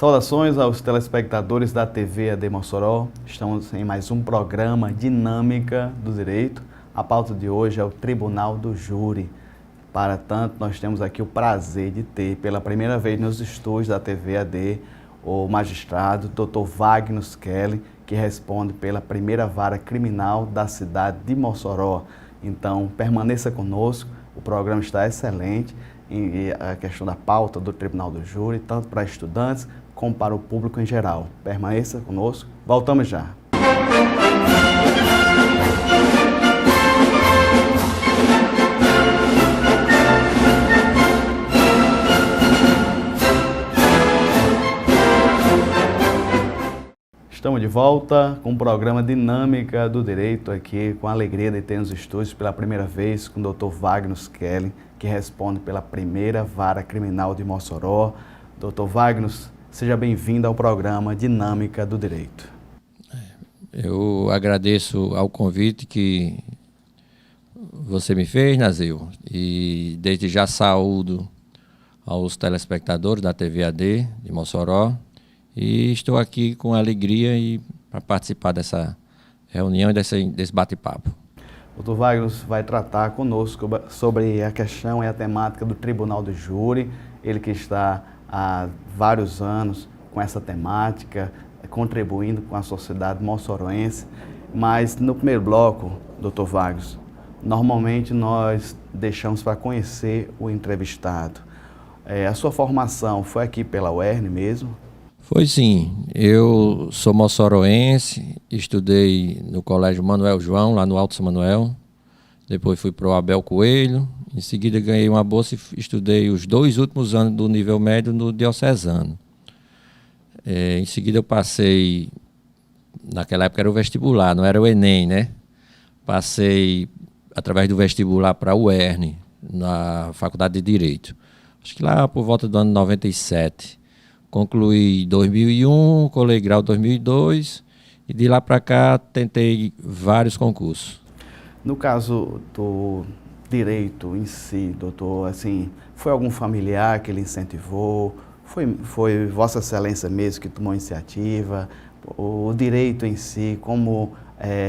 Saudações aos telespectadores da TV AD Mossoró. Estamos em mais um programa Dinâmica do Direito. A pauta de hoje é o Tribunal do Júri. Para tanto, nós temos aqui o prazer de ter, pela primeira vez nos estúdios da TV AD, o magistrado Dr. Wagner Kelly, que responde pela primeira vara criminal da cidade de Mossoró. Então, permaneça conosco, o programa está excelente. E a questão da pauta do Tribunal do Júri, tanto para estudantes como para o público em geral. Permaneça conosco, voltamos já. Estamos de volta com o programa Dinâmica do Direito aqui, com a alegria de ter nos estúdios pela primeira vez com o Dr. Wagner Kelly, que responde pela primeira vara criminal de Mossoró. Dr. Wagner, seja bem-vindo ao programa Dinâmica do Direito. Eu agradeço ao convite que você me fez, Nazil, e desde já saúdo aos telespectadores da TV AD de Mossoró. E estou aqui com alegria para participar dessa reunião e desse bate-papo. O Dr. Wagner vai tratar conosco sobre a questão e a temática do Tribunal do Júri. Ele que está há vários anos com essa temática, contribuindo com a sociedade moçoroense. Mas no primeiro bloco, Dr. Wagner, normalmente nós deixamos para conhecer o entrevistado. A sua formação foi aqui pela UERN mesmo? Foi sim, eu sou moçoroense, estudei no Colégio Manuel João, lá no Alto São Manuel, depois fui para o Abel Coelho, em seguida ganhei uma bolsa e estudei os 2 últimos anos do nível médio no Diocesano. Em seguida eu passei, naquela época era o vestibular, não era o Enem, né? Passei através do vestibular para a UERN, na Faculdade de Direito, acho que lá por volta do ano 97. Concluí em 2001, colei grau em 2002 e de lá para cá tentei vários concursos. No caso do direito em si, doutor, assim, foi algum familiar que lhe incentivou? Foi Vossa Excelência mesmo que tomou a iniciativa? O direito em si, como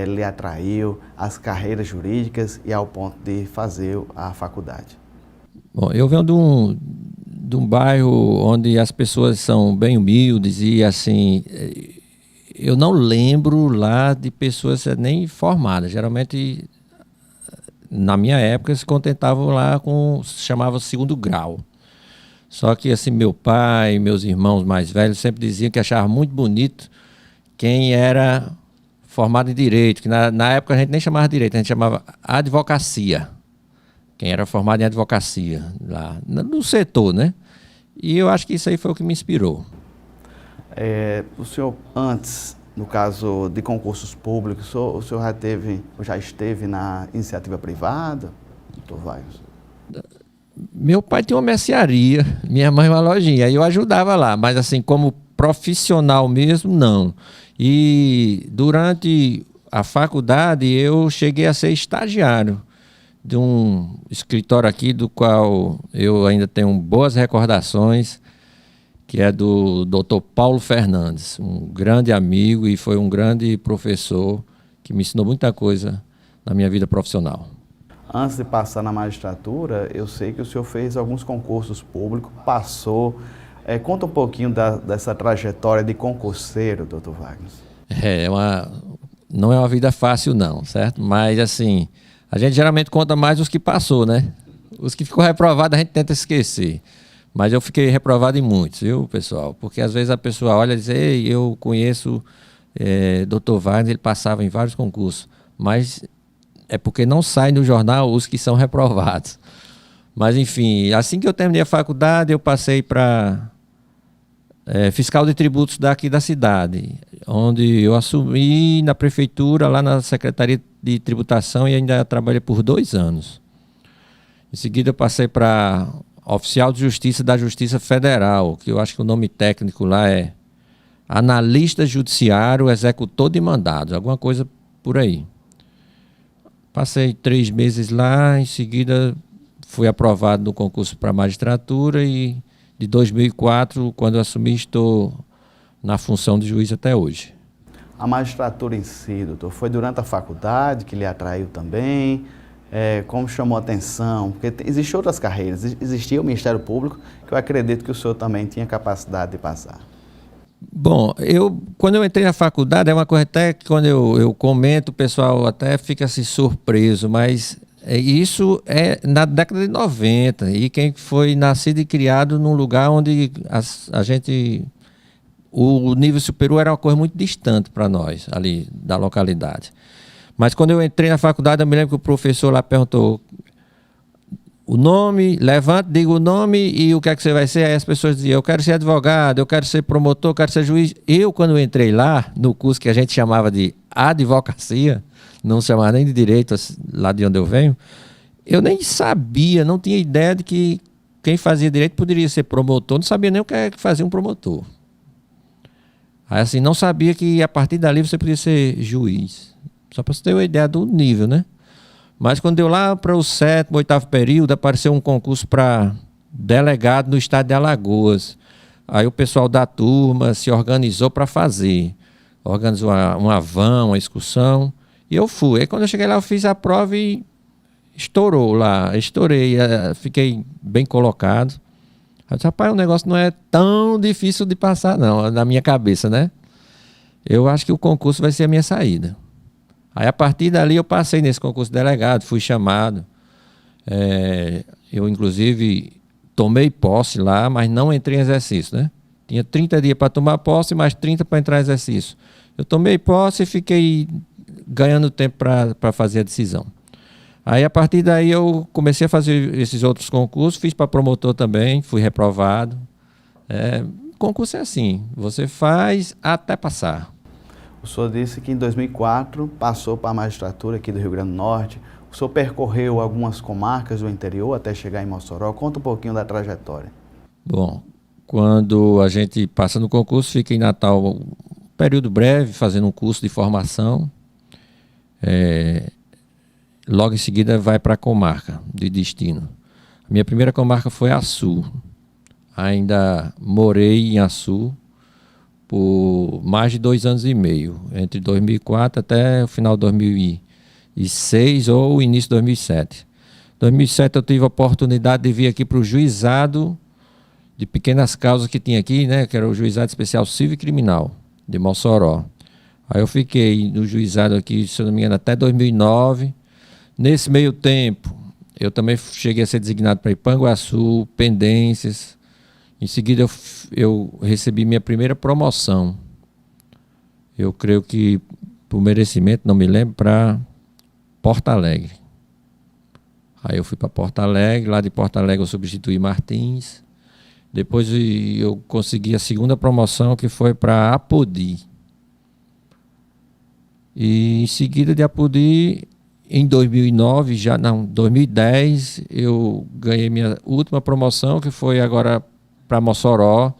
lhe atraiu as carreiras jurídicas e ao ponto de fazer a faculdade? Bom, eu venho de um bairro onde as pessoas são bem humildes e assim, eu não lembro lá de pessoas nem formadas. Geralmente, na minha época, se contentavam lá com, se chamava segundo grau. Só que assim, meu pai, meus irmãos mais velhos sempre diziam que achavam muito bonito quem era formado em direito, que na época a gente nem chamava direito, a gente chamava advocacia. Quem era formado em advocacia, lá no setor, né? E eu acho que isso aí foi o que me inspirou. O senhor, antes, no caso de concursos públicos, o senhor já esteve na iniciativa privada, doutor Wagner? Meu pai tinha uma mercearia, minha mãe uma lojinha, aí eu ajudava lá, mas assim, como profissional mesmo, não. E durante a faculdade eu cheguei a ser estagiário de um escritório aqui do qual eu ainda tenho boas recordações, que é do Dr. Paulo Fernandes, um grande amigo e foi um grande professor que me ensinou muita coisa na minha vida profissional. Antes de passar na magistratura, eu sei que o senhor fez alguns concursos públicos, passou. Conta um pouquinho dessa trajetória de concurseiro, Dr. Wagner. Não é uma vida fácil não, certo? Mas assim, a gente geralmente conta mais os que passou, né? Os que ficou reprovado a gente tenta esquecer. Mas eu fiquei reprovado em muitos, viu, pessoal? Porque às vezes a pessoa olha e diz, ei, eu conheço Dr. Wagner, ele passava em vários concursos. Mas é porque não sai no jornal os que são reprovados. Mas enfim, assim que eu terminei a faculdade, eu passei para fiscal de tributos daqui da cidade, onde eu assumi na prefeitura, lá na Secretaria de Tributação, e ainda trabalhei por 2 anos. Em seguida eu passei para oficial de justiça da Justiça Federal, que eu acho que o nome técnico lá é analista judiciário, executor de mandados, alguma coisa por aí. Passei 3 meses lá, em seguida fui aprovado no concurso para magistratura e de 2004, quando eu assumi, estou na função de juiz até hoje. A magistratura em si, doutor, foi durante a faculdade que lhe atraiu também? Como chamou a atenção? Porque existem outras carreiras. Existia o Ministério Público, que eu acredito que o senhor também tinha capacidade de passar. Bom, quando eu entrei na faculdade, é uma coisa até que quando eu comento, o pessoal até fica assim surpreso, mas isso é na década de 90, e quem foi nascido e criado num lugar onde o nível superior era uma coisa muito distante para nós, ali da localidade. Mas quando eu entrei na faculdade, eu me lembro que o professor lá perguntou o nome, levanta, diga o nome e o que é que você vai ser. Aí as pessoas diziam, eu quero ser advogado, eu quero ser promotor, eu quero ser juiz. Eu, quando eu entrei lá, no curso que a gente chamava de advocacia, não se chamava nem de direito, lá de onde eu venho, eu nem sabia, não tinha ideia de que quem fazia direito poderia ser promotor, não sabia nem o que é que fazia um promotor. Aí assim, não sabia que a partir dali você podia ser juiz. Só para você ter uma ideia do nível, né? Mas quando deu lá para o 7º, 8º período, apareceu um concurso para delegado no estado de Alagoas. Aí o pessoal da turma se organizou para fazer. Organizou uma van, uma excursão, e eu fui. Aí quando eu cheguei lá, eu fiz a prova e estourei, fiquei bem colocado. Eu disse, rapaz, o negócio não é tão difícil de passar, não, na minha cabeça, né? Eu acho que o concurso vai ser a minha saída. Aí, a partir dali, eu passei nesse concurso de delegado, fui chamado. Eu, inclusive, tomei posse lá, mas não entrei em exercício, né? Tinha 30 dias para tomar posse e mais 30 para entrar em exercício. Eu tomei posse e fiquei ganhando tempo para fazer a decisão. Aí, a partir daí, eu comecei a fazer esses outros concursos, fiz para promotor também, fui reprovado. Concurso é assim, você faz até passar. O senhor disse que em 2004 passou para a magistratura aqui do Rio Grande do Norte. O senhor percorreu algumas comarcas do interior até chegar em Mossoró. Conta um pouquinho da trajetória. Bom, quando a gente passa no concurso, fica em Natal um período breve, fazendo um curso de formação. Logo em seguida vai para a comarca de destino. A minha primeira comarca foi Açu. Ainda morei em Açu por mais de 2 anos e meio, entre 2004 até o final de 2006 ou início de 2007. Em 2007 eu tive a oportunidade de vir aqui para o juizado de pequenas causas que tinha aqui, né, que era o Juizado Especial Civil e Criminal de Mossoró. Aí eu fiquei no juizado aqui, se eu não me engano, até 2009. Nesse meio tempo, eu também cheguei a ser designado para Ipanguaçu, Pendências. Em seguida, eu recebi minha primeira promoção. Eu creio que, por merecimento, não me lembro, para Porto Alegre. Aí eu fui para Porto Alegre, lá de Porto Alegre eu substituí Martins. Depois eu consegui a segunda promoção, que foi para Apodi. E em seguida de Apodi, em 2010, eu ganhei minha última promoção, que foi agora para Mossoró.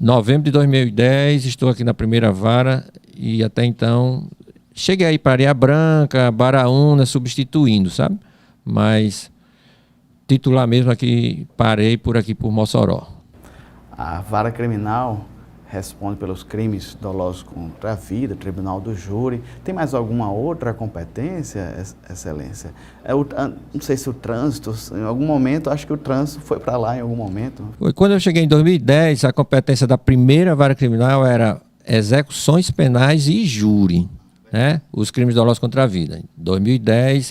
Novembro de 2010, estou aqui na primeira vara e até então cheguei aí para Areia Branca, Baraúna, substituindo, sabe? Mas titular mesmo aqui, parei por aqui por Mossoró. A vara criminal responde pelos crimes dolosos contra a vida, Tribunal do Júri. Tem mais alguma outra competência, Excelência? Não sei se o trânsito, em algum momento, acho que o trânsito foi para lá em algum momento. Quando eu cheguei em 2010, a competência da primeira vara criminal era execuções penais e júri, né? Os crimes dolosos contra a vida. Em 2010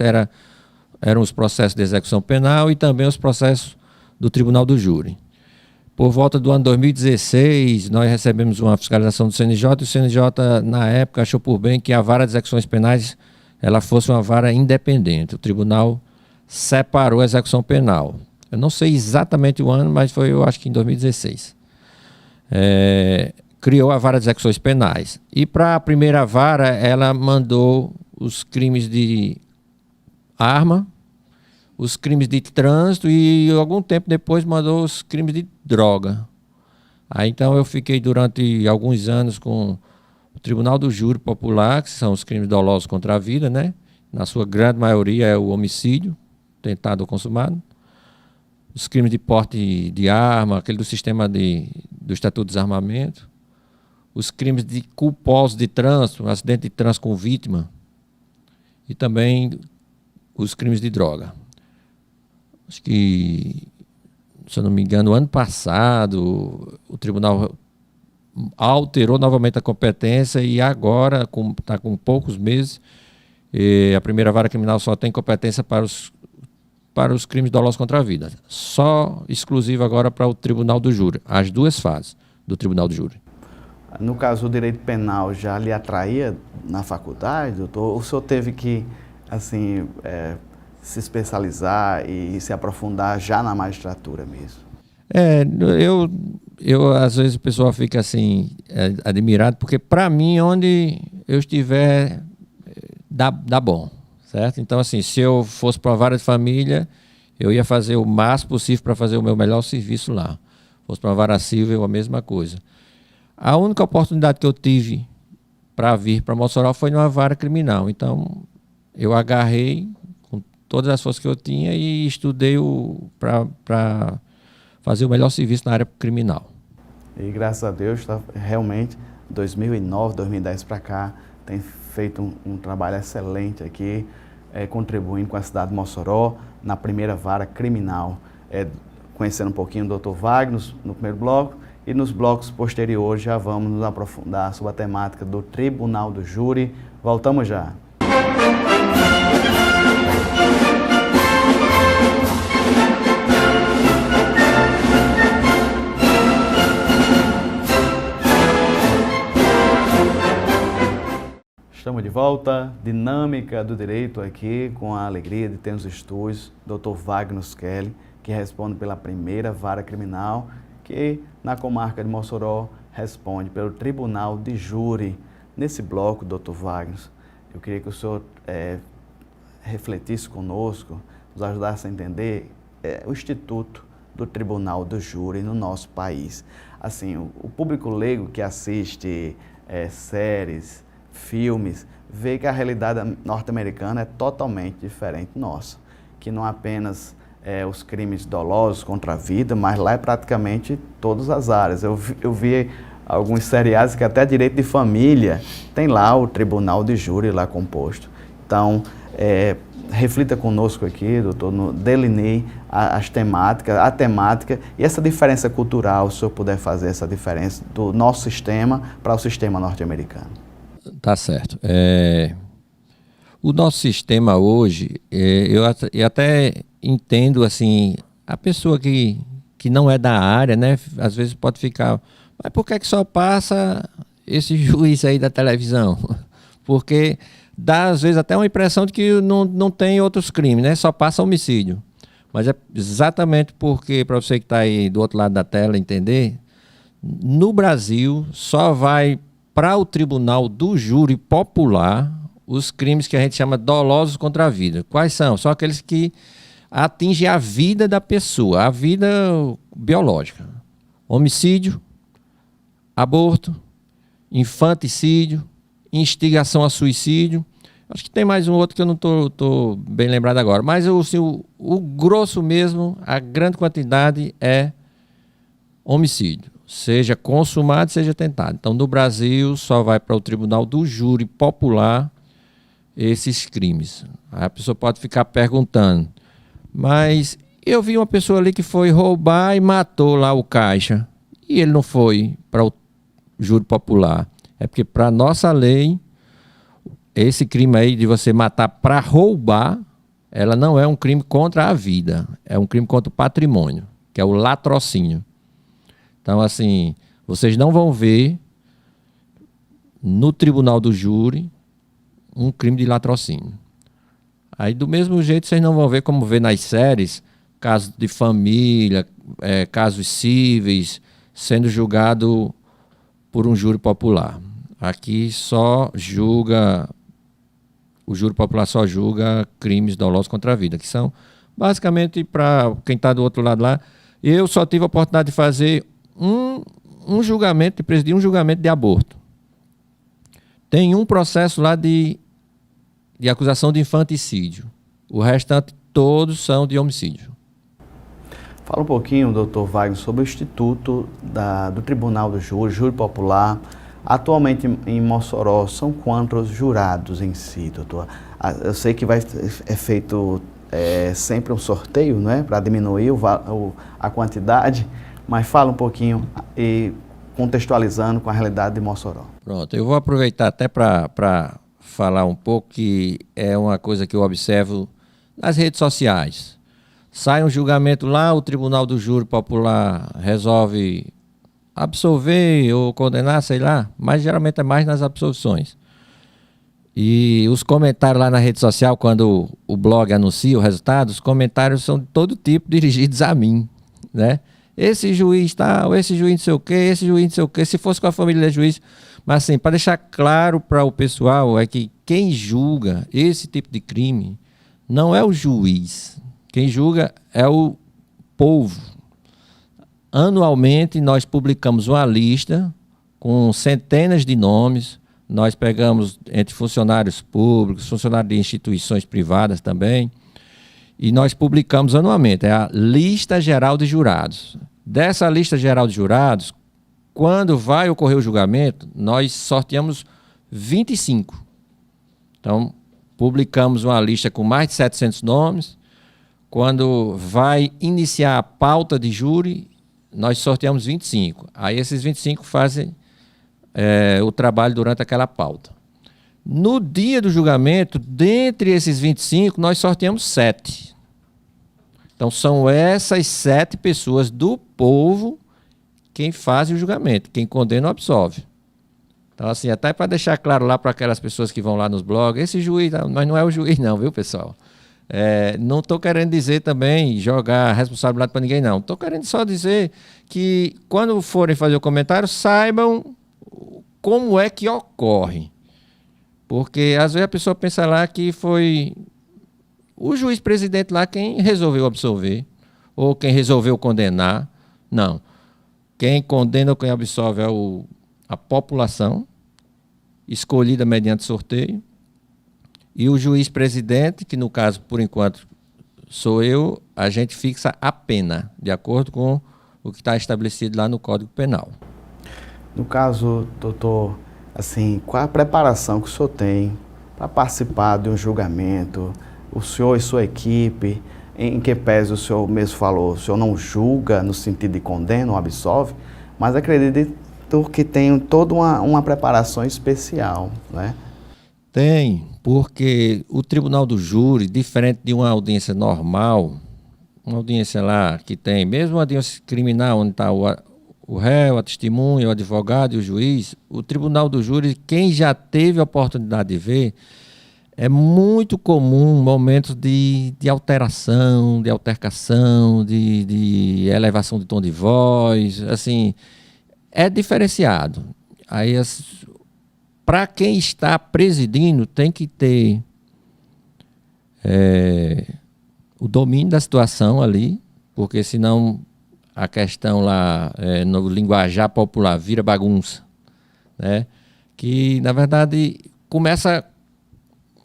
eram os processos de execução penal e também os processos do Tribunal do Júri. Por volta do ano 2016, nós recebemos uma fiscalização do CNJ e o CNJ, na época, achou por bem que a vara de execuções penais ela fosse uma vara independente. O tribunal separou a execução penal. Eu não sei exatamente o ano, mas foi, eu acho que em 2016. Criou a vara de execuções penais. E para a primeira vara, ela mandou os crimes de arma, os crimes de trânsito e algum tempo depois mandou os crimes de droga. Aí então eu fiquei durante alguns anos com o Tribunal do Júri Popular, que são os crimes dolosos contra a vida, né? Na sua grande maioria é o homicídio, tentado ou consumado. Os crimes de porte de arma, aquele do sistema do Estatuto de Desarmamento. os crimes de culposos de trânsito, acidente de trânsito com vítima, e também os crimes de droga. Acho que, se eu não me engano, ano passado, o tribunal alterou novamente a competência e agora, está com poucos meses, a primeira vara criminal só tem competência para os crimes dolosos contra a vida. Só exclusivo agora para o tribunal do júri, as duas fases do tribunal do júri. No caso, o direito penal já lhe atraía na faculdade, doutor? O senhor teve que, assim, se especializar e se aprofundar já na magistratura mesmo? Eu às vezes o pessoal fica assim, admirado, porque para mim, onde eu estiver, dá bom, certo? Então, assim, se eu fosse para uma vara de família, eu ia fazer o máximo possível para fazer o meu melhor serviço lá. Fosse para uma vara civil, a mesma coisa. A única oportunidade que eu tive para vir para Mossoró foi numa vara criminal. Então, eu agarrei com todas as forças que eu tinha e estudei para fazer o melhor serviço na área criminal. E graças a Deus, realmente, 2009, 2010 para cá, tem feito um trabalho excelente aqui, contribuindo com a cidade de Mossoró na primeira vara criminal. Conhecendo um pouquinho do Dr. Wagner no primeiro bloco, e nos blocos posteriores já vamos nos aprofundar sobre a temática do Tribunal do Júri. Voltamos já. Estamos de volta, dinâmica do direito aqui, com a alegria de ter nos estúdios Dr. Wagner Kelly, que responde pela primeira vara criminal, que na comarca de Mossoró responde pelo Tribunal de Júri. Nesse bloco, Dr. Wagner, eu queria que o senhor refletisse conosco, nos ajudasse a entender o Instituto do Tribunal do Júri no nosso país. Assim, o público leigo que assiste séries, filmes, vê que a realidade norte-americana é totalmente diferente nossa, que não apenas os crimes dolosos contra a vida, mas lá é praticamente todas as áreas. Eu vi alguns seriados que até direito de família tem lá o Tribunal de Júri lá composto. Então, reflita conosco aqui, doutor, delineie as temáticas, a temática e essa diferença cultural, se o senhor puder fazer essa diferença do nosso sistema para o sistema norte-americano. Tá certo. O nosso sistema hoje, eu até entendo, assim, a pessoa que não é da área, né, às vezes pode ficar, mas por que só passa esse juiz aí da televisão? Porque dá, às vezes, até uma impressão de que não tem outros crimes, né, só passa homicídio. Mas é exatamente porque, para você que está aí do outro lado da tela entender, no Brasil só vai para o Tribunal do Júri Popular os crimes que a gente chama dolosos contra a vida. Quais são? São aqueles que atingem a vida da pessoa, a vida biológica. Homicídio, aborto, infanticídio, instigação a suicídio. Acho que tem mais um outro que eu não estou bem lembrado agora. Mas assim, o grosso mesmo, a grande quantidade é homicídio. Seja consumado, seja tentado. Então, no Brasil, só vai para o Tribunal do Júri Popular esses crimes. Aí a pessoa pode ficar perguntando, mas eu vi uma pessoa ali que foi roubar e matou lá o caixa, e ele não foi para o Júri Popular. É porque, para a nossa lei, esse crime aí de você matar para roubar, ela não é um crime contra a vida, é um crime contra o patrimônio, que é o latrocínio. Então, assim, vocês não vão ver no Tribunal do Júri um crime de latrocínio. Aí, do mesmo jeito, vocês não vão ver, como vê nas séries, casos de família, casos cíveis, sendo julgado por um júri popular. Aqui só julga, o júri popular só julga crimes dolosos contra a vida, que são, basicamente, para quem está do outro lado lá, eu só tive a oportunidade de fazer um julgamento, de presidir um julgamento de aborto. Tem um processo lá de acusação de infanticídio. O restante todos são de homicídio. Fala um pouquinho, doutor Wagner, sobre o Instituto do Tribunal do Júri, Júri Popular, Atualmente em Mossoró, são quantos jurados em si, doutor? Eu sei que é feito sempre um sorteio, né, para diminuir a quantidade, mas fala um pouquinho e contextualizando com a realidade de Mossoró. Pronto, eu vou aproveitar até para falar um pouco que é uma coisa que eu observo nas redes sociais. Sai um julgamento lá, o Tribunal do Júri Popular resolve absolver ou condenar, sei lá, mas geralmente é mais nas absolvições. E os comentários lá na rede social, quando o blog anuncia o resultado, os comentários são de todo tipo dirigidos a mim, né? Esse juiz tal, esse juiz não sei o quê, esse juiz não sei o quê, se fosse com a família de juiz. Mas assim, para deixar claro para o pessoal, é que quem julga esse tipo de crime não é o juiz. Quem julga é o povo. Anualmente nós publicamos uma lista com centenas de nomes. Nós pegamos entre funcionários públicos, funcionários de instituições privadas também, e nós publicamos anualmente, é a lista geral de jurados. Dessa lista geral de jurados, quando vai ocorrer o julgamento, nós sorteamos 25. Então, publicamos uma lista com mais de 700 nomes. Quando vai iniciar a pauta de júri, nós sorteamos 25. Aí esses 25 fazem o trabalho durante aquela pauta. No dia do julgamento, dentre esses 25, nós sorteamos 7. Então, são essas 7 pessoas do povo quem faz o julgamento, quem condena ou absolve. Então, assim, até para deixar claro lá para aquelas pessoas que vão lá nos blogs, esse juiz, mas não é o juiz não, viu, pessoal? Não estou querendo dizer também, jogar responsabilidade para ninguém, não. Estou querendo só dizer que, quando forem fazer o comentário, saibam como é que ocorre. Porque, às vezes, a pessoa pensa lá que foi o juiz-presidente lá quem resolveu absolver, ou quem resolveu condenar. Não. Quem condena ou quem absolve é a população, escolhida mediante sorteio, e o juiz-presidente, que no caso, por enquanto, sou eu, a gente fixa a pena, de acordo com o que está estabelecido lá no Código Penal. No caso, doutor, assim, qual a preparação que o senhor tem para participar de um julgamento? O senhor e sua equipe, em que pese o senhor mesmo falou, o senhor não julga no sentido de condena ou absolve, mas acredito que tem toda uma preparação especial, né? Tem, porque o Tribunal do Júri, diferente de uma audiência normal, uma audiência lá que tem, mesmo uma audiência criminal, onde está o réu, a testemunha, o advogado e o juiz, o Tribunal do Júri, quem já teve a oportunidade de ver, é muito comum momentos de alteração, de altercação, de elevação de tom de voz, assim, é diferenciado. Aí, para quem está presidindo, tem que ter o domínio da situação ali, porque senão a questão lá no linguajar popular vira bagunça, né? Que, na verdade, começa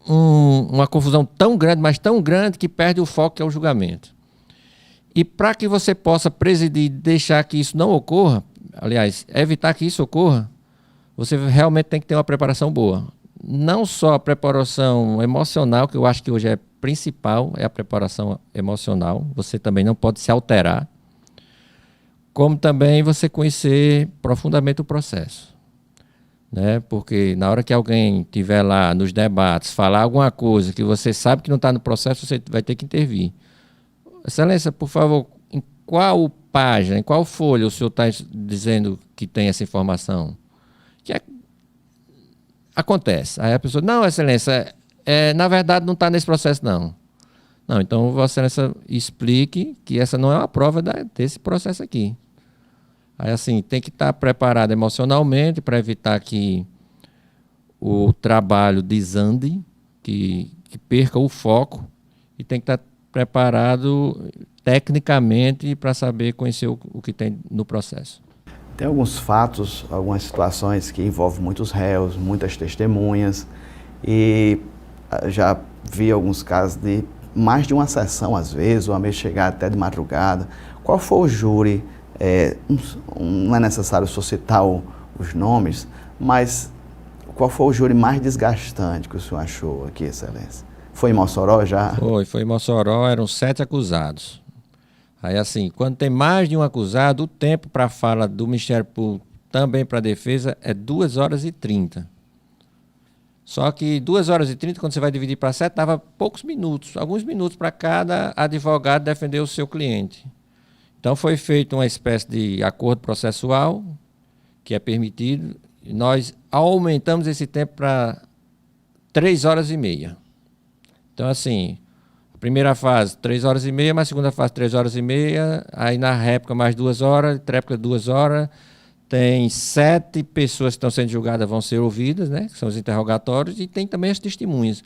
uma confusão tão grande, mas tão grande, que perde o foco, que é o julgamento. E para que você possa presidir e deixar que isso não ocorra, aliás, evitar que isso ocorra, você realmente tem que ter uma preparação boa. Não só a preparação emocional, que eu acho que hoje é principal, é a preparação emocional. Você também não pode se alterar. Como também você conhecer profundamente o processo, né? Porque na hora que alguém estiver lá nos debates, falar alguma coisa que você sabe que não está no processo, você vai ter que intervir. Excelência, por favor, em qual página, em qual folha o senhor está dizendo que tem essa informação? Acontece. Aí a pessoa, não, Excelência, na verdade não está nesse processo, não. Não, então Vossa Excelência explique que essa não é uma prova desse processo aqui. Aí, assim, tem que estar preparado emocionalmente para evitar que o trabalho desande, que perca o foco, e tem que estar preparado tecnicamente para saber conhecer o que tem no processo. Tem alguns fatos, algumas situações que envolvem muitos réus, muitas testemunhas, e já vi alguns casos de mais de uma sessão, às vezes, ou a mesmo chegar até de madrugada. Qual foi o júri? Não é necessário só citar os nomes, Mas qual foi o júri mais desgastante que o senhor achou aqui, Excelência? Foi em Mossoró já? Foi em Mossoró, eram 7 acusados. Aí assim, quando tem mais de um acusado, o tempo para a fala do Ministério Público, também para a defesa, é 2h30. Só que 2h30, quando você vai dividir para 7, dava poucos minutos, alguns minutos para cada advogado defender o seu cliente. Então foi feita uma espécie de acordo processual, que é permitido, e nós aumentamos esse tempo para 3h30. Então assim, a primeira fase 3h30, mas a segunda fase 3h30, aí na réplica mais 2 horas, tréplica 2 horas, tem 7 pessoas que estão sendo julgadas, vão ser ouvidas, né, que são os interrogatórios, e tem também as testemunhas.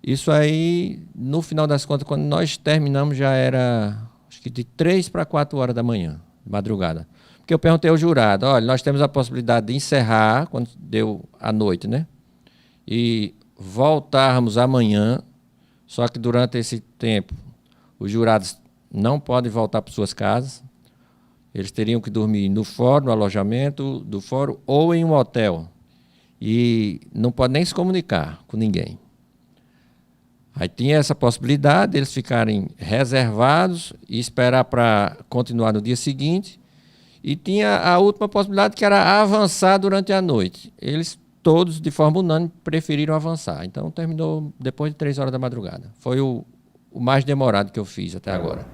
Isso aí, no final das contas, quando nós terminamos, já era, acho que de 3 para 4 horas da manhã, de madrugada. Porque eu perguntei ao jurado, olha, nós temos a possibilidade de encerrar, quando deu a noite, né, e voltarmos amanhã, só que durante esse tempo, os jurados não podem voltar para suas casas, eles teriam que dormir no fórum, no alojamento do fórum, ou em um hotel. E não pode nem se comunicar com ninguém. Aí tinha essa possibilidade de eles ficarem reservados e esperar para continuar no dia seguinte. E tinha a última possibilidade, que era avançar durante a noite. Eles todos, de forma unânime, preferiram avançar. Então terminou depois de 3 horas da madrugada. Foi o mais demorado que eu fiz até agora.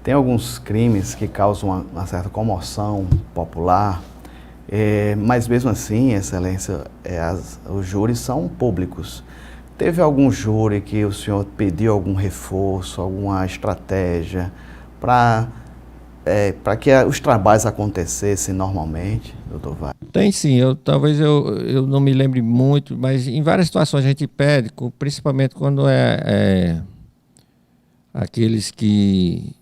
Tem alguns crimes que causam uma certa comoção popular, mas mesmo assim, Excelência, os júris são públicos. Teve algum júri que o senhor pediu algum reforço, alguma estratégia para que os trabalhos acontecessem normalmente, doutor Wagner? Tem sim, talvez eu não me lembre muito, mas em várias situações a gente pede, principalmente quando aqueles que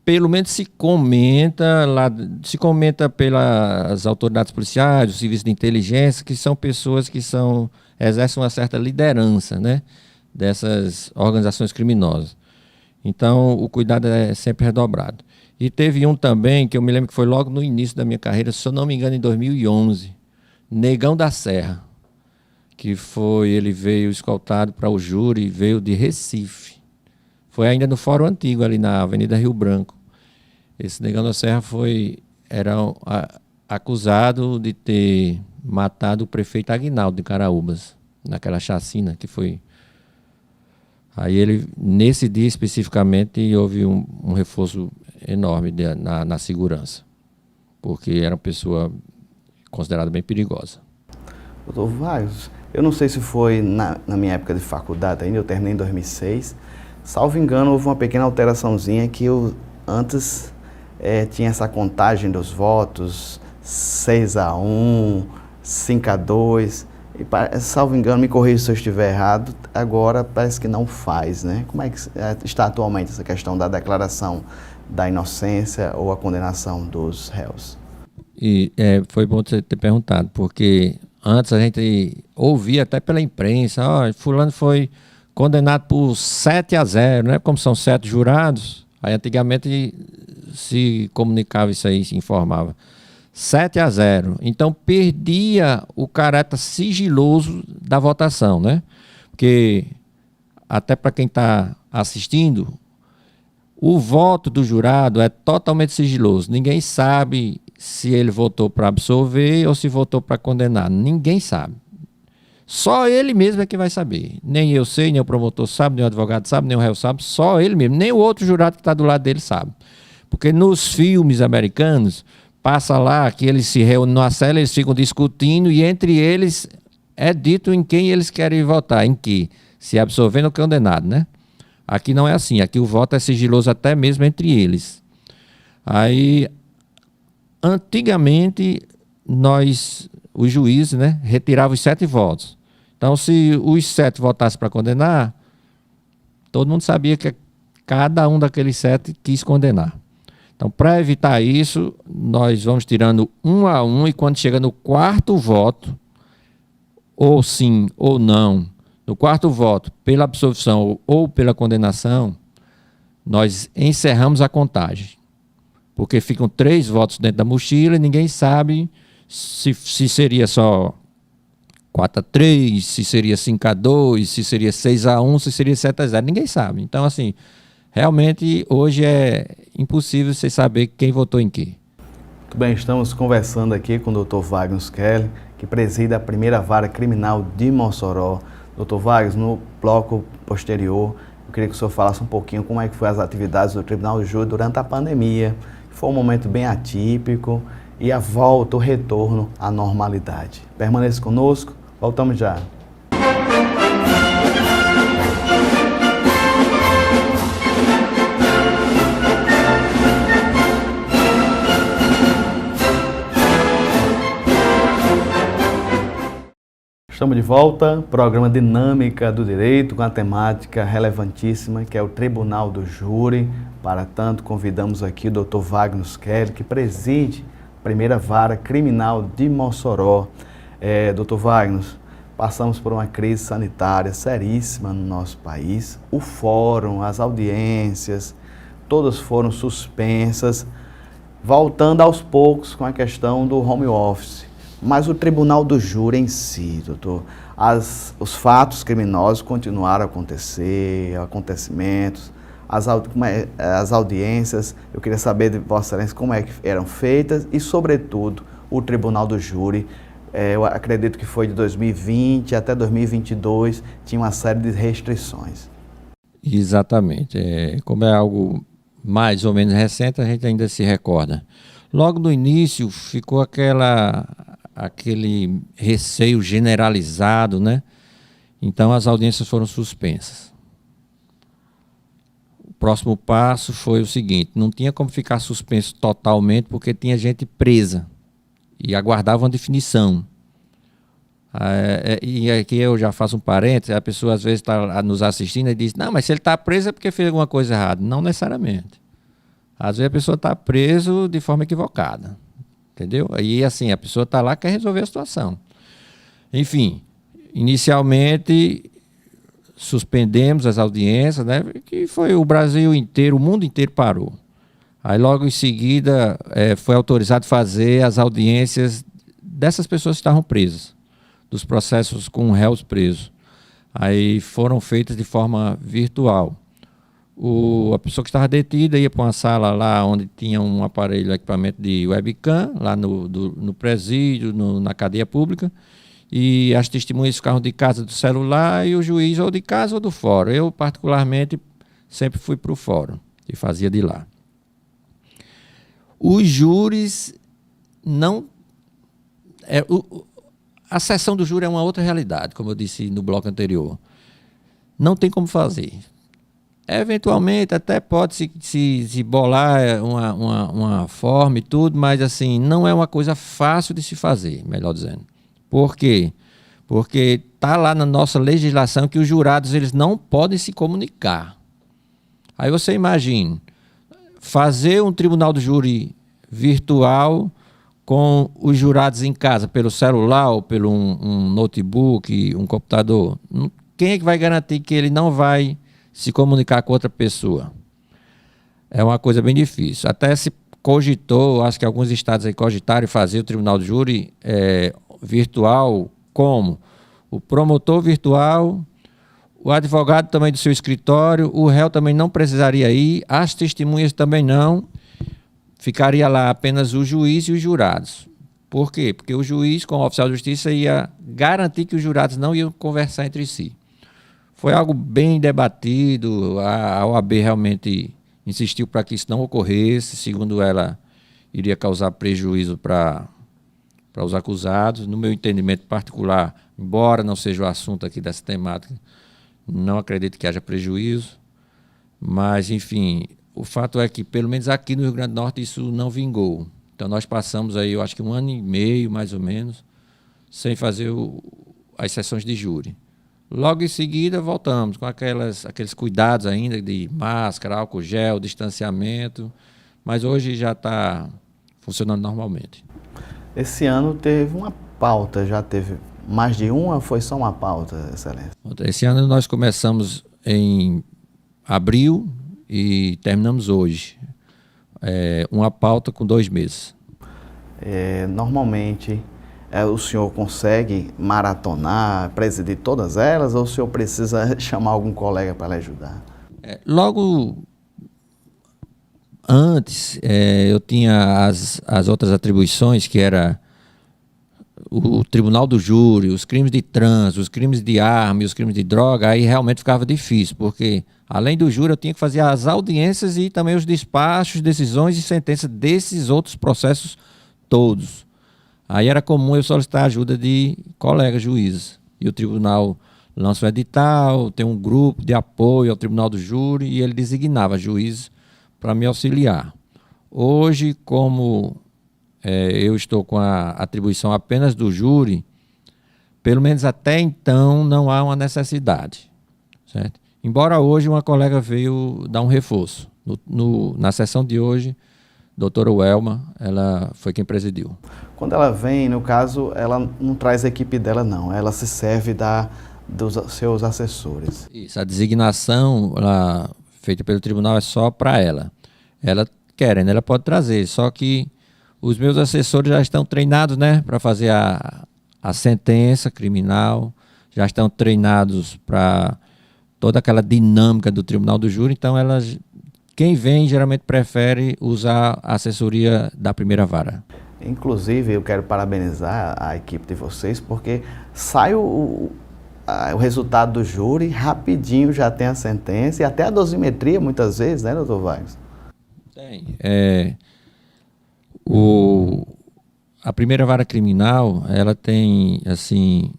pelo menos se comenta pelas autoridades policiais, os serviços de inteligência, que são pessoas que exercem uma certa liderança, né, dessas organizações criminosas. Então o cuidado é sempre redobrado. E teve um também, que eu me lembro que foi logo no início da minha carreira, se eu não me engano em 2011, Negão da Serra, ele veio escoltado para o júri, veio de Recife. Foi ainda no Fórum Antigo, ali na Avenida Rio Branco. Esse Negão da Serra era acusado de ter matado o prefeito Aguinaldo de Caraúbas, naquela chacina que foi. Aí nesse dia especificamente, houve um reforço enorme na segurança, porque era uma pessoa considerada bem perigosa. Doutor Vargas, eu não sei se foi na minha época de faculdade ainda, eu terminei em 2006, salvo engano, houve uma pequena alteraçãozinha que antes tinha essa contagem dos votos, 6-1, 5-2, e, salvo engano, me corrija se eu estiver errado, agora parece que não faz, né? Como é que está atualmente essa questão da declaração da inocência ou a condenação dos réus? Foi bom você ter perguntado, porque antes a gente ouvia até pela imprensa, fulano foi condenado por 7-0, né? Como são 7 jurados, aí antigamente se comunicava isso aí, se informava. 7-0. Então perdia o caráter sigiloso da votação, né? Porque até para quem está assistindo, o voto do jurado é totalmente sigiloso. Ninguém sabe se ele votou para absolver ou se votou para condenar. Ninguém sabe. Só ele mesmo é que vai saber. Nem eu sei, nem o promotor sabe, nem o advogado sabe, nem o réu sabe. Só ele mesmo. Nem o outro jurado que está do lado dele sabe. Porque nos filmes americanos, passa lá que eles se reúnem numa cela, eles ficam discutindo e entre eles é dito em quem eles querem votar, em que, se absolvendo ou condenado, né? Aqui não é assim, aqui o voto é sigiloso até mesmo entre eles. Aí, antigamente, os juízes, né, retiravam os 7 votos. Então, se os 7 votassem para condenar, todo mundo sabia que cada um daqueles 7 quis condenar. Então, para evitar isso, nós vamos tirando 1 a 1 e quando chega no 4º voto, ou sim ou não, no 4º voto, pela absolvição ou pela condenação, nós encerramos a contagem. Porque ficam 3 votos dentro da mochila e ninguém sabe se seria só 4-3, se seria 5-2, se seria 6-1, se seria 7-0. Ninguém sabe. Então, assim, realmente hoje é impossível você saber quem votou em quê. Muito bem, estamos conversando aqui com o Dr. Wagner Kelly, que preside a primeira vara criminal de Mossoró. Dr. Wagner, no bloco posterior, eu queria que o senhor falasse um pouquinho como é que foi as atividades do Tribunal do Júri durante a pandemia. Foi um momento bem atípico e a volta, o retorno à normalidade. Permaneça conosco, voltamos já. Estamos de volta, programa Dinâmica do Direito, com a temática relevantíssima que é o Tribunal do Júri. Para tanto, convidamos aqui o Dr. Wagner Kelly, que preside a primeira vara criminal de Mossoró. Dr. Wagner, passamos por uma crise sanitária seríssima no nosso país. O fórum, as audiências, todas foram suspensas, voltando aos poucos com a questão do home office. Mas o Tribunal do Júri em si, doutor, os fatos criminosos continuaram a acontecer, acontecimentos, as audiências, eu queria saber de Vossa Excelência como é que eram feitas e, sobretudo, o Tribunal do Júri, eu acredito que foi de 2020 até 2022, tinha uma série de restrições. Exatamente. Como é algo mais ou menos recente, a gente ainda se recorda. Logo no início ficou aquele receio generalizado, né? Então as audiências foram suspensas. O próximo passo foi o seguinte: não tinha como ficar suspenso totalmente porque tinha gente presa e aguardava uma definição. E aqui eu já faço um parênteses, a pessoa às vezes está nos assistindo e diz: não, mas se ele está preso é porque fez alguma coisa errada. Não necessariamente. Às vezes a pessoa está presa de forma equivocada. Entendeu? Aí, assim, a pessoa está lá e quer resolver a situação. Enfim, inicialmente suspendemos as audiências, né? Que foi o Brasil inteiro, o mundo inteiro parou. Aí logo em seguida foi autorizado fazer as audiências dessas pessoas que estavam presas, dos processos com réus presos. Aí foram feitas de forma virtual. A pessoa que estava detida ia para uma sala lá onde tinha um aparelho, equipamento de webcam, lá no presídio, na cadeia pública, e as testemunhas ficavam de casa do celular e o juiz ou de casa ou do fórum. Eu, particularmente, sempre fui para o fórum e fazia de lá. Os júris não... a sessão do júri é uma outra realidade, como eu disse no bloco anterior. Não tem como fazer. Eventualmente até pode se bolar uma forma e tudo, mas assim, não é uma coisa fácil de se fazer, melhor dizendo. Por quê? Porque está lá na nossa legislação que os jurados eles não podem se comunicar. Aí você imagina, fazer um tribunal do júri virtual com os jurados em casa, pelo celular ou pelo um notebook, um computador. Quem é que vai garantir que ele não vai se comunicar com outra pessoa? É uma coisa bem difícil. Até se cogitou, acho que alguns estados aí cogitaram fazer o tribunal de júri virtual, como o promotor virtual, o advogado também do seu escritório, o réu também não precisaria ir, as testemunhas também não, ficaria lá apenas o juiz e os jurados. Por quê? Porque o juiz, como oficial de justiça, ia garantir que os jurados não iam conversar entre si. Foi algo bem debatido, a OAB realmente insistiu para que isso não ocorresse, segundo ela, iria causar prejuízo para os acusados. No meu entendimento particular, embora não seja o assunto aqui dessa temática, não acredito que haja prejuízo, mas, enfim, o fato é que, pelo menos aqui no Rio Grande do Norte, isso não vingou. Então, nós passamos aí, eu acho que 1 ano e meio, mais ou menos, sem fazer as sessões de júri. Logo em seguida, voltamos com aqueles cuidados ainda de máscara, álcool gel, distanciamento, mas hoje já está funcionando normalmente. Esse ano teve uma pauta, já teve mais de uma ou foi só uma pauta, Excelência? Esse ano nós começamos em abril e terminamos hoje. Uma pauta com 2 meses. Normalmente, o senhor consegue maratonar, presidir todas elas, ou o senhor precisa chamar algum colega para lhe ajudar? Logo antes, eu tinha as outras atribuições, que era o tribunal do júri, os crimes de trânsito, os crimes de arma e os crimes de droga. Aí realmente ficava difícil, porque além do júri eu tinha que fazer as audiências e também os despachos, decisões e sentenças desses outros processos todos. Aí era comum eu solicitar a ajuda de colegas juízes. E o tribunal lança um edital, tem um grupo de apoio ao tribunal do júri e ele designava juízes para me auxiliar. Hoje, como eu estou com a atribuição apenas do júri, pelo menos até então não há uma necessidade, certo? Embora hoje uma colega veio dar um reforço. Na sessão de hoje, doutora Welma, ela foi quem presidiu. Quando ela vem, no caso, ela não traz a equipe dela não, ela se serve dos seus assessores. Isso, a designação feita pelo tribunal é só para ela. Ela querendo, ela pode trazer, só que os meus assessores já estão treinados, né, para fazer a sentença criminal, já estão treinados para toda aquela dinâmica do tribunal do júri, então quem vem geralmente prefere usar a assessoria da primeira vara. Inclusive, eu quero parabenizar a equipe de vocês, porque sai o resultado do júri, rapidinho já tem a sentença e até a dosimetria muitas vezes, né, doutor Wagner? Tem. A primeira vara criminal, ela tem, assim,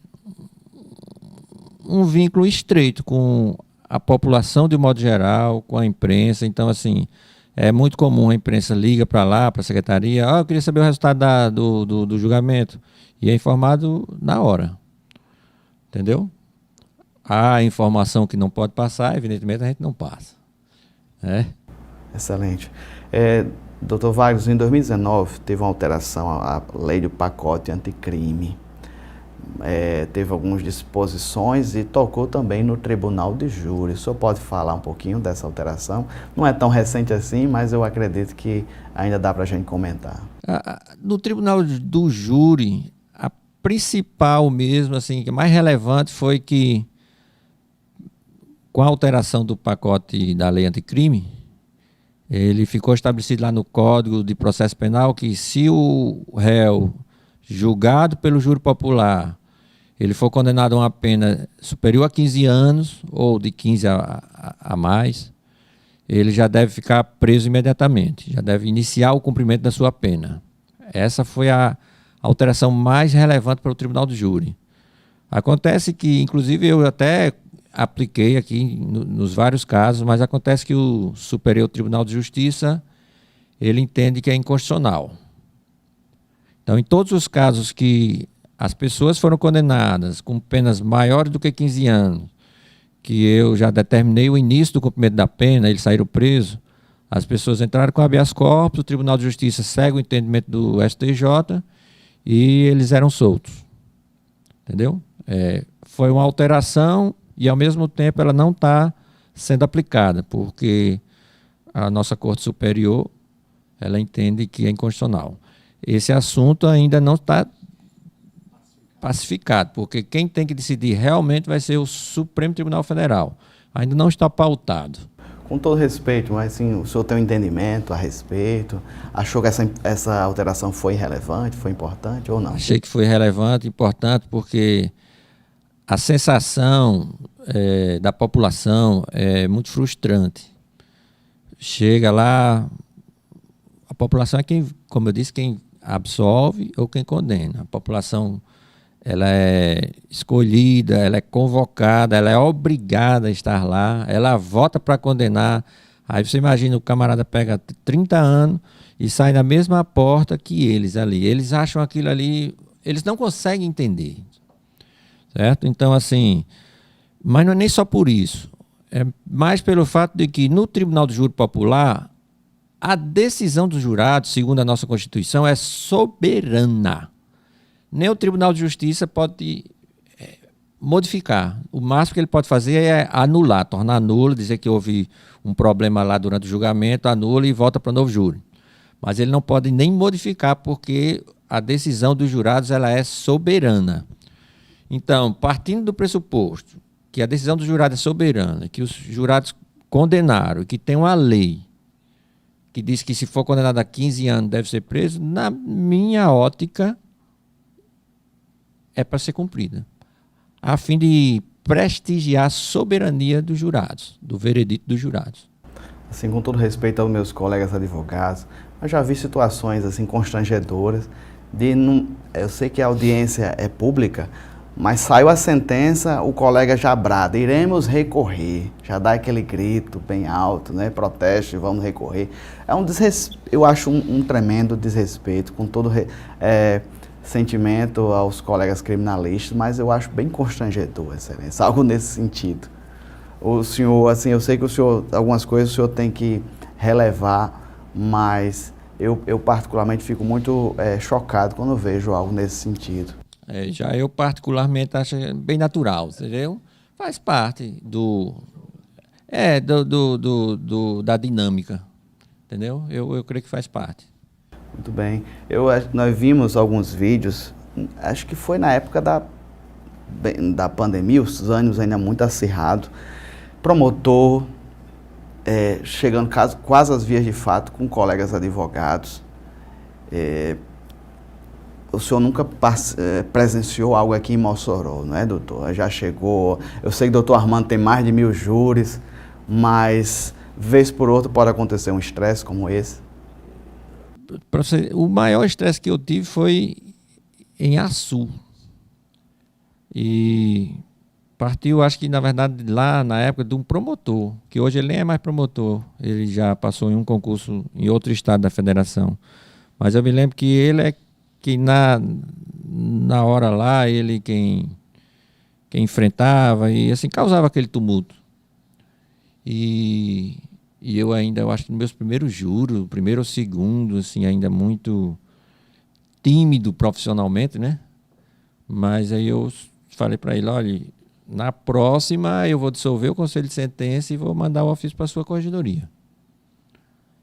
um vínculo estreito com a população de um modo geral, com a imprensa. Então, assim, é muito comum a imprensa liga para lá, para a secretaria, eu queria saber o resultado do julgamento, e é informado na hora, entendeu? A informação que não pode passar, evidentemente a gente não passa, né? Excelente. Doutor Wagner, em 2019 teve uma alteração à lei do pacote anticrime. Teve algumas disposições e tocou também no tribunal de júri. O senhor pode falar um pouquinho dessa alteração? Não é tão recente assim, mas eu acredito que ainda dá para a gente comentar. No tribunal do júri, a principal mesmo, assim, que mais relevante foi que, com a alteração do pacote da lei anticrime, ele ficou estabelecido lá no Código de Processo Penal que, se o réu julgado pelo júri popular, ele for condenado a uma pena superior a 15 anos, ou de 15 a mais, ele já deve ficar preso imediatamente, já deve iniciar o cumprimento da sua pena. Essa foi a alteração mais relevante para o tribunal do júri. Acontece que, inclusive, eu até apliquei aqui nos vários casos, mas acontece que o Superior Tribunal de Justiça, ele entende que é inconstitucional. Então, em todos os casos que as pessoas foram condenadas com penas maiores do que 15 anos, que eu já determinei o início do cumprimento da pena, eles saíram presos, as pessoas entraram com habeas corpus, o Tribunal de Justiça segue o entendimento do STJ e eles eram soltos. Entendeu? Foi uma alteração e, ao mesmo tempo, ela não está sendo aplicada, porque a nossa Corte Superior, ela entende que é inconstitucional. Esse assunto ainda não está pacificado, porque quem tem que decidir realmente vai ser o Supremo Tribunal Federal. Ainda não está pautado. Com todo respeito, mas assim, o senhor tem um entendimento a respeito? Achou que essa alteração foi relevante, foi importante ou não? Achei que foi relevante, importante, porque a sensação da população é muito frustrante. Chega lá, a população é quem, como eu disse, quem absolve ou quem condena. A população, ela é escolhida, ela é convocada, ela é obrigada a estar lá, ela vota para condenar. Aí você imagina, o camarada pega 30 anos e sai na mesma porta que eles ali. Eles acham aquilo ali, eles não conseguem entender. Certo? Então, assim, mas não é nem só por isso. É mais pelo fato de que no Tribunal do Júri Popular, a decisão dos jurados, segundo a nossa Constituição, é soberana. Nem o Tribunal de Justiça pode modificar. O máximo que ele pode fazer é anular, tornar nulo, dizer que houve um problema lá durante o julgamento, anula e volta para o novo júri. mas ele não pode nem modificar porque a decisão dos jurados ela é soberana. Então, partindo do pressuposto que a decisão do jurado é soberana, que os jurados condenaram, que tem uma lei que diz que se for condenado a 15 anos deve ser preso, na minha ótica, é para ser cumprida, a fim de prestigiar a soberania dos jurados, do veredito dos jurados. Assim, com todo respeito aos meus colegas advogados, eu já vi situações assim constrangedoras de não, eu sei que a audiência é pública, mas saiu a sentença, o colega já brada, iremos recorrer, já dá aquele grito bem alto, né? Protesto, vamos recorrer. É um eu acho um tremendo desrespeito, com todo sentimento aos colegas criminalistas, mas eu acho bem constrangedor, Excelência, algo nesse sentido. O senhor, assim, eu sei que o senhor, algumas coisas o senhor tem que relevar, mas eu particularmente fico muito chocado quando vejo algo nesse sentido. Já eu particularmente acho bem natural, entendeu? Faz parte da dinâmica, entendeu? Eu creio que faz parte. Muito bem. Nós vimos alguns vídeos, acho que foi na época da pandemia, os ânimos ainda muito acirrados, promotor chegando quase às vias de fato com colegas advogados. O senhor nunca presenciou algo aqui em Mossoró, não é, doutor? Já chegou, eu sei que o doutor Armando tem mais de 1000 júris, mas vez por outra pode acontecer um estresse como esse? O maior estresse que eu tive foi em Açu. E partiu, acho que na verdade lá na época de um promotor, que hoje ele nem é mais promotor, ele já passou em um concurso em outro estado da federação. Mas eu me lembro que ele que na hora lá, ele quem enfrentava e assim causava aquele tumulto. E eu ainda, eu acho que nos meus primeiros juros, primeiro ou segundo, assim, ainda muito tímido profissionalmente, né? Mas aí eu falei para ele, olha, na próxima eu vou dissolver o conselho de sentença e vou mandar o ofício para a sua corregedoria.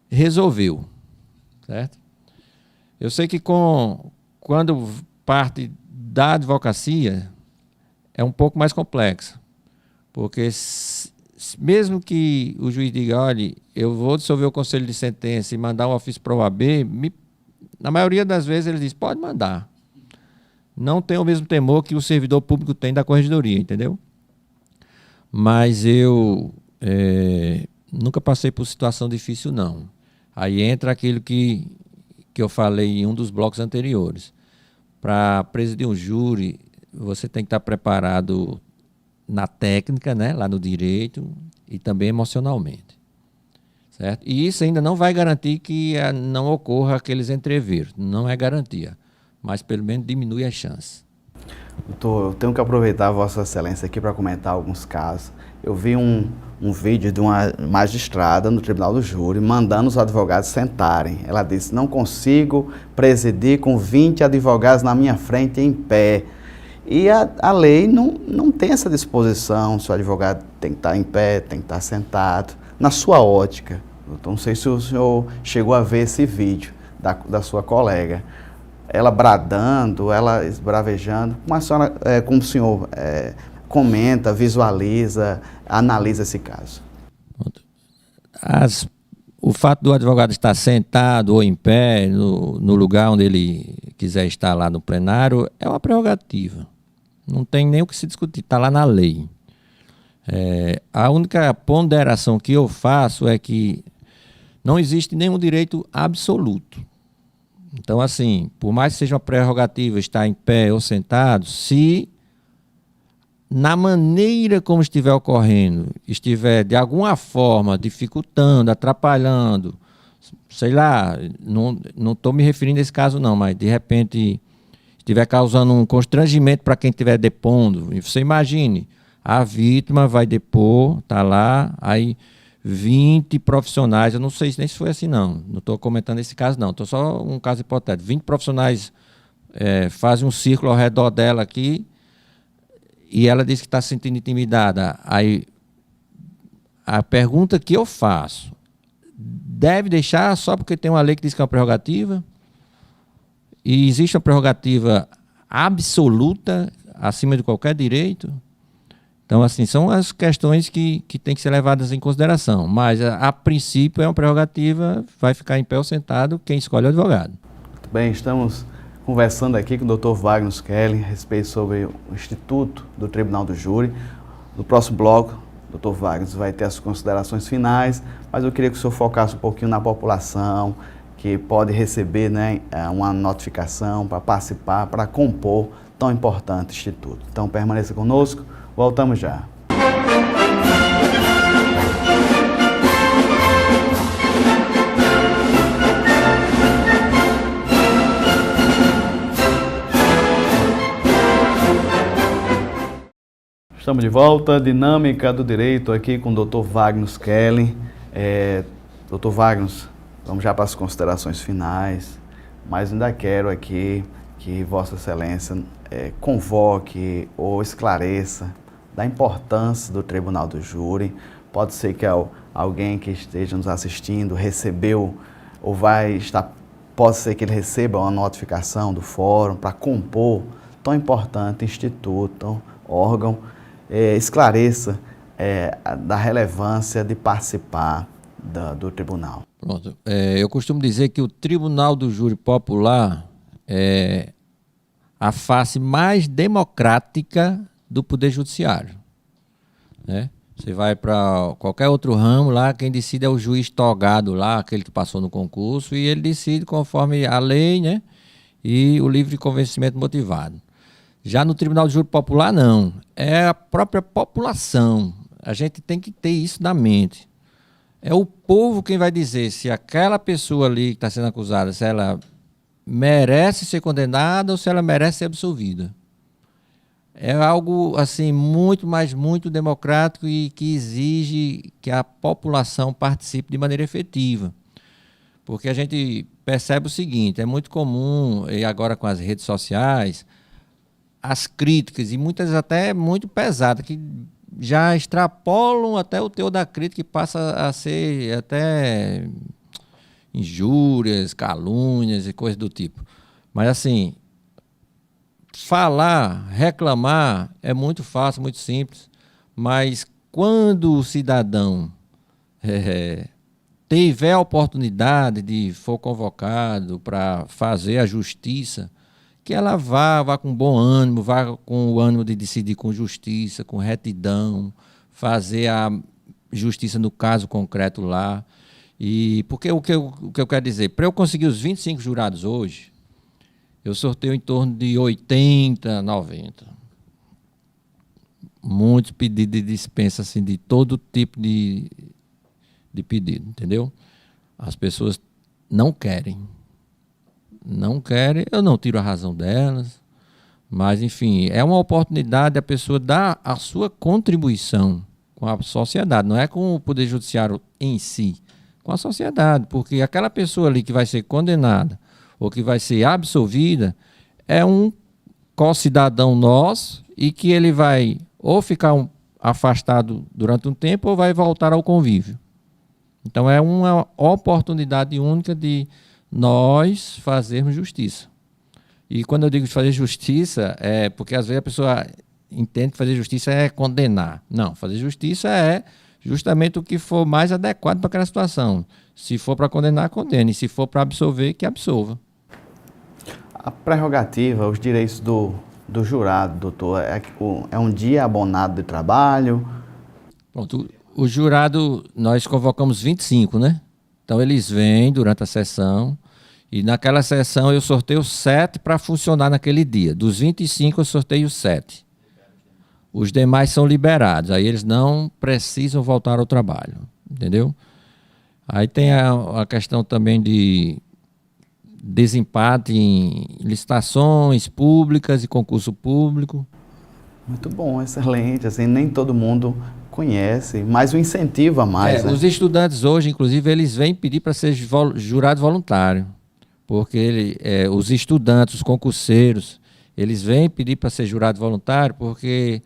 Resolveu, certo? Eu sei que quando parte da advocacia é um pouco mais complexo, porque mesmo que o juiz diga, olha, eu vou dissolver o conselho de sentença e mandar um ofício para o OAB, na maioria das vezes ele diz, pode mandar. Não tem o mesmo temor que o servidor público tem da corregedoria, entendeu? Mas eu nunca passei por situação difícil, não. Aí entra aquilo que eu falei em um dos blocos anteriores. Para presidir um júri, você tem que estar preparado na técnica, né, lá no direito, e também emocionalmente. Certo? E isso ainda não vai garantir que não ocorra aqueles entreveros. Não é garantia, mas pelo menos diminui as chances. Doutor, eu tenho que aproveitar a Vossa Excelência aqui para comentar alguns casos. Eu vi um vídeo de uma magistrada no Tribunal do Júri mandando os advogados sentarem. Ela disse, não consigo presidir com 20 advogados na minha frente em pé. E a lei não tem essa disposição, se o advogado tem que estar em pé, tem que estar sentado. Na sua ótica, doutor, não sei se o senhor chegou a ver esse vídeo da sua colega. Ela bradando, ela esbravejando, como o senhor comenta, visualiza, analisa esse caso? O fato do advogado estar sentado ou em pé, no lugar onde ele quiser estar lá no plenário, é uma prerrogativa. Não tem nem o que se discutir, está lá na lei. A única ponderação que eu faço é que não existe nenhum direito absoluto. Então, assim, por mais que seja uma prerrogativa estar em pé ou sentado, se na maneira como estiver ocorrendo, estiver de alguma forma dificultando, atrapalhando, sei lá, não estou me referindo a esse caso não, mas de repente estiver causando um constrangimento para quem estiver depondo, e você imagine, a vítima vai depor, está lá, aí 20 profissionais, eu não sei nem se foi assim não estou comentando esse caso não, estou só um caso hipotético, 20 profissionais fazem um círculo ao redor dela aqui, e ela diz que está se sentindo intimidada. Aí a pergunta que eu faço, deve deixar só porque tem uma lei que diz que é uma prerrogativa? E existe uma prerrogativa absoluta acima de qualquer direito? Então, assim, são as questões que têm que ser levadas em consideração. Mas, a princípio, é uma prerrogativa, vai ficar em pé ou sentado quem escolhe o advogado. Muito bem, estamos conversando aqui com o Dr. Wagner Skelling a respeito sobre o Instituto do Tribunal do Júri. No próximo bloco, Dr. Wagner vai ter as considerações finais, mas eu queria que o senhor focasse um pouquinho na população, que pode receber, né, uma notificação para participar, para compor tão importante instituto. Então, permaneça conosco, voltamos já. Estamos de volta, Dinâmica do Direito, aqui com o Dr. Wagner Skelling. Dr. Wagner, vamos já para as considerações finais, mas ainda quero aqui que Vossa Excelência convoque ou esclareça da importância do Tribunal do Júri. Pode ser que alguém que esteja nos assistindo recebeu ou pode ser que ele receba uma notificação do fórum para compor tão importante instituto, órgão. Esclareça da relevância de participar do tribunal. Pronto. Eu costumo dizer que o Tribunal do Júri Popular é a face mais democrática do Poder Judiciário, né? Você vai para qualquer outro ramo lá, quem decide é o juiz togado lá, aquele que passou no concurso, e ele decide conforme a lei, né? E o livre convencimento motivado. Já no Tribunal do Júri Popular, não. É a própria população. A gente tem que ter isso na mente. É o povo quem vai dizer se aquela pessoa ali que está sendo acusada, se ela merece ser condenada ou se ela merece ser absolvida. É algo assim muito democrático e que exige que a população participe de maneira efetiva. Porque a gente percebe o seguinte, é muito comum, e agora com as redes sociais, as críticas, e muitas até muito pesadas, que já extrapolam até o teor da crítica e passa a ser até injúrias, calúnias e coisas do tipo. Mas assim, falar, reclamar é muito fácil, muito simples, mas quando o cidadão tiver a oportunidade de for convocado para fazer a justiça, que ela vá com bom ânimo, vá com o ânimo de decidir com justiça, com retidão, fazer a justiça no caso concreto lá. E porque o que eu quero dizer, para eu conseguir os 25 jurados hoje, eu sorteio em torno de 80, 90. Muitos pedidos de dispensa, assim, de todo tipo de pedido, entendeu? As pessoas não querem. Não querem, eu não tiro a razão delas, mas, enfim, é uma oportunidade a pessoa dar a sua contribuição com a sociedade, não é com o Poder Judiciário em si, com a sociedade, porque aquela pessoa ali que vai ser condenada ou que vai ser absolvida é um co-cidadão nosso e que ele vai ou ficar afastado durante um tempo ou vai voltar ao convívio. Então, é uma oportunidade única de nós fazermos justiça. E quando eu digo de fazer justiça, é porque às vezes a pessoa entende que fazer justiça é condenar. Não, fazer justiça é justamente o que for mais adequado para aquela situação. Se for para condenar, condene. Se for para absolver, que absolva. A prerrogativa, os direitos do jurado, doutor, é um dia abonado de trabalho? Pronto, o jurado, nós convocamos 25, né? Então, eles vêm durante a sessão e naquela sessão eu sorteio 7 para funcionar naquele dia. Dos 25, eu sorteio 7. Os demais são liberados. Aí eles não precisam voltar ao trabalho, entendeu? Aí tem a questão também de desempate em licitações públicas e concurso público. Muito bom, excelente. Assim, nem todo mundo conhece, mas o incentivo a mais. Né? Os estudantes hoje, inclusive, eles vêm pedir para ser jurado voluntário, porque os estudantes, os concurseiros, eles vêm pedir para ser jurado voluntário porque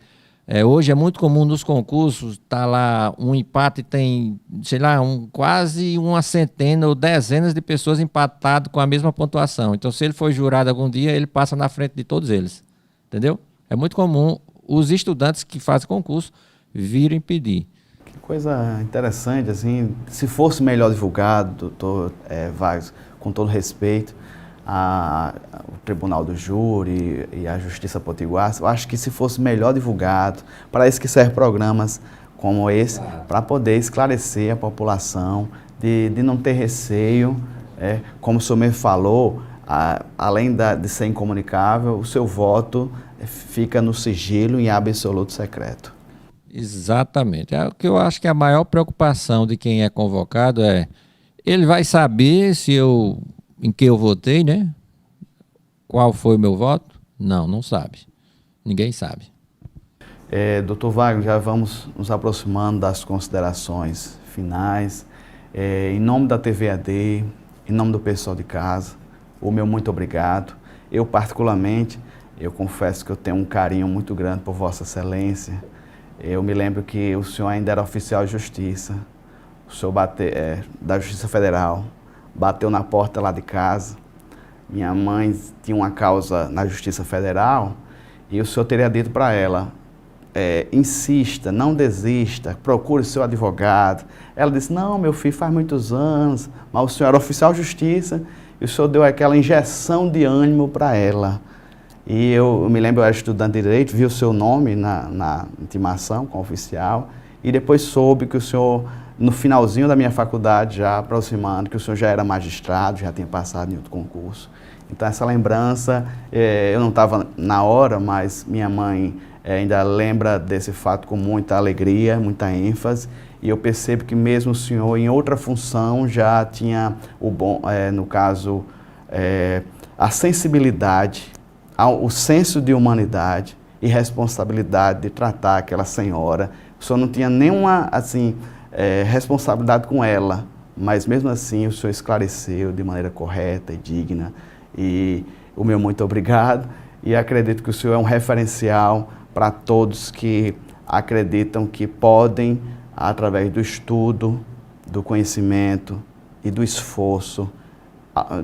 Hoje é muito comum nos concursos, tá lá um empate, tem, sei lá, quase uma centena ou dezenas de pessoas empatadas com a mesma pontuação. Então, se ele for jurado algum dia, ele passa na frente de todos eles. Entendeu? É muito comum os estudantes que fazem concurso virem pedir. Que coisa interessante, assim, se fosse melhor divulgado, doutor Wagner, com todo respeito, o Tribunal do Júri e a Justiça Potiguar, eu acho que se fosse melhor divulgado, para isso que servem programas como esse, para poder esclarecer a população, de não ter receio, como o senhor mesmo falou, além de ser incomunicável, o seu voto fica no sigilo em absoluto secreto. Exatamente. O que eu acho que a maior preocupação de quem é convocado ele vai saber em que eu votei, né? Qual foi o meu voto? Não sabe. Ninguém sabe. Doutor Wagner, já vamos nos aproximando das considerações finais. Em nome da TVAD, em nome do pessoal de casa, o meu muito obrigado. Eu, particularmente, eu confesso que eu tenho um carinho muito grande por Vossa Excelência. Eu me lembro que o senhor ainda era oficial de justiça, o senhor da Justiça Federal, bateu na porta lá de casa. Minha mãe tinha uma causa na Justiça Federal e o senhor teria dito para ela, insista, não desista, procure seu advogado. Ela disse, não, meu filho, faz muitos anos, mas o senhor era oficial de justiça e o senhor deu aquela injeção de ânimo para ela. E eu me lembro, eu era estudante de Direito, vi o seu nome na intimação com o oficial e depois soube que o senhor, no finalzinho da minha faculdade, já aproximando, que o senhor já era magistrado, já tinha passado em outro concurso. Então essa lembrança, eu não estava na hora, mas minha mãe ainda lembra desse fato com muita alegria, muita ênfase, e eu percebo que mesmo o senhor em outra função já tinha no caso, a sensibilidade, o senso de humanidade e responsabilidade de tratar aquela senhora. O senhor não tinha nenhuma, assim, responsabilidade com ela, mas mesmo assim o senhor esclareceu de maneira correta e digna. E o meu muito obrigado, e acredito que o senhor é um referencial para todos que acreditam que podem, através do estudo, do conhecimento e do esforço,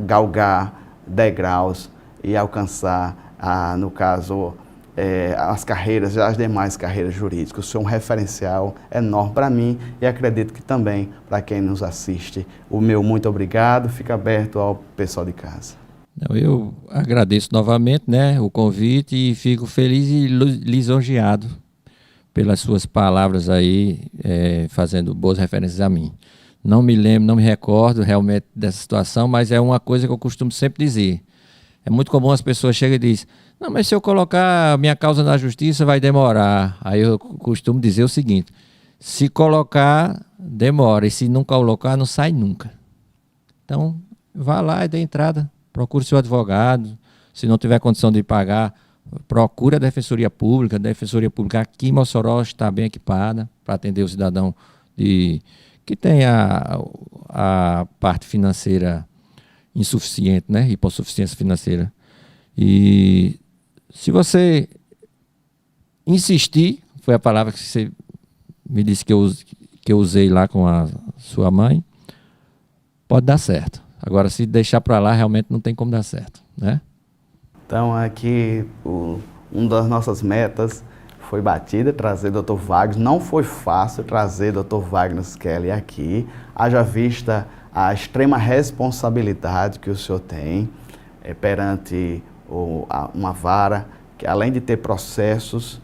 galgar degraus e alcançar, no caso, as demais carreiras jurídicas. O senhor é um referencial enorme para mim e acredito que também para quem nos assiste. O meu muito obrigado, fica aberto ao pessoal de casa. Eu agradeço novamente, né, o convite e fico feliz e lisonjeado pelas suas palavras aí, fazendo boas referências a mim. Não me lembro, não me recordo realmente dessa situação, mas é uma coisa que eu costumo sempre dizer. É muito comum as pessoas chegam e dizem, não, mas se eu colocar minha causa na justiça vai demorar. Aí eu costumo dizer o seguinte, se colocar, demora, e se não colocar, não sai nunca. Então, vá lá e dê entrada, procure seu advogado, se não tiver condição de pagar, procure a Defensoria Pública. A Defensoria Pública aqui em Mossoró está bem equipada para atender o cidadão que tem a parte financeira insuficiente, né? Hipossuficiência financeira. E se você insistir, foi a palavra que você me disse que eu usei lá com a sua mãe, pode dar certo. Agora, se deixar para lá, realmente não tem como dar certo, né? Então, aqui, uma das nossas metas foi batida, trazer o Dr. Wagner. Não foi fácil trazer o Dr. Wagner Skelly aqui, haja vista a extrema responsabilidade que o senhor tem perante uma vara que, além de ter processos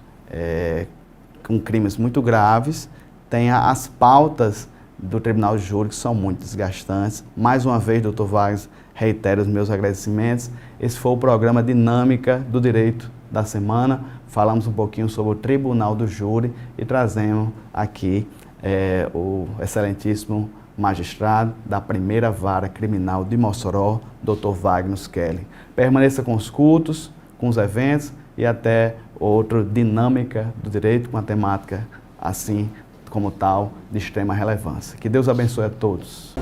com crimes muito graves, tem as pautas do Tribunal de Júri que são muito desgastantes. Mais uma vez, Dr. Wagner, reitero os meus agradecimentos. Esse foi o programa Dinâmica do Direito da semana. Falamos um pouquinho sobre o Tribunal do Júri e trazemos aqui o excelentíssimo magistrado da primeira vara criminal de Mossoró, Dr. Wagner Skelly. Permaneça com os cultos, com os eventos e até outro Dinâmica do Direito com a temática assim como tal de extrema relevância. Que Deus abençoe a todos.